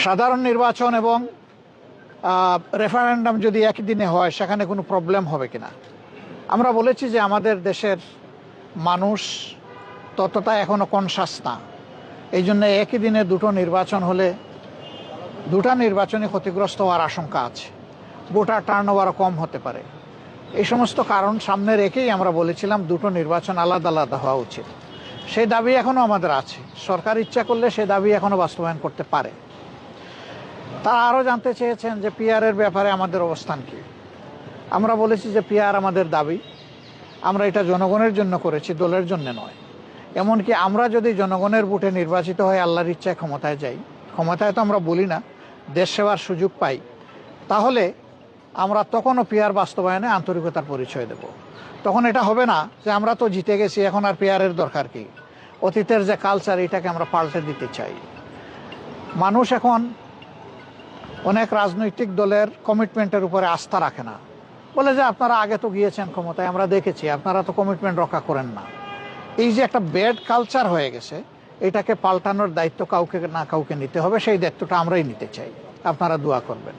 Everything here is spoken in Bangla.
সাধারণ নির্বাচন এবং রেফারেন্ডাম যদি একই দিনে হয় সেখানে কোনো প্রবলেম হবে কিনা। আমরা বলেছি যে আমাদের দেশের মানুষ ততটা এখনো কনসাস না, এই জন্য একই দিনে দুটো নির্বাচন হলে দুটা নির্বাচনই ক্ষতিগ্রস্ত হওয়ার আশঙ্কা আছে, ভোটার টার্নওভার কম হতে পারে। এই সমস্ত কারণ সামনে রেখেই আমরা বলেছিলাম দুটো নির্বাচন আলাদা আলাদা হওয়া উচিত। সেই দাবি এখনও আমাদের আছে, সরকার ইচ্ছা করলে সেই দাবি এখনও বাস্তবায়ন করতে পারে। তারা আরও জানতে চেয়েছেন যে পিআরের ব্যাপারে আমাদের অবস্থান কী। আমরা বলেছি যে পিআর আমাদের দাবি, আমরা এটা জনগণের জন্য করেছি, দলের জন্য নয়। এমনকি আমরা যদি জনগণের ভোটে নির্বাচিত হয়ে আল্লাহর ইচ্ছায় ক্ষমতায় যাই, ক্ষমতায় তো আমরা বলি না, দেশ সেবার সুযোগ পাই, তাহলে আমরা তখনও পিআর বাস্তবায়নে আন্তরিকতার পরিচয় দেব। তখন এটা হবে না যে আমরা তো জিতে গেছি, এখন আর পিআরের দরকার কি। অতীতের যে কালচার, এটাকে আমরা পাল্টে দিতে চাই। মানুষ এখন অনেক রাজনৈতিক দলের কমিটমেন্টের উপরে আস্থা রাখে না, বলে যে আপনারা আগে তো গিয়েছেন ক্ষমতায়, আমরা দেখেছি আপনারা তো কমিটমেন্ট রক্ষা করেন না। এই যে একটা ব্যাড কালচার হয়ে গেছে, এটাকে পাল্টানোর দায়িত্ব কাউকে না কাউকে নিতে হবে, সেই দায়িত্বটা আমরাই নিতে চাই। আপনারা দোয়া করবেন।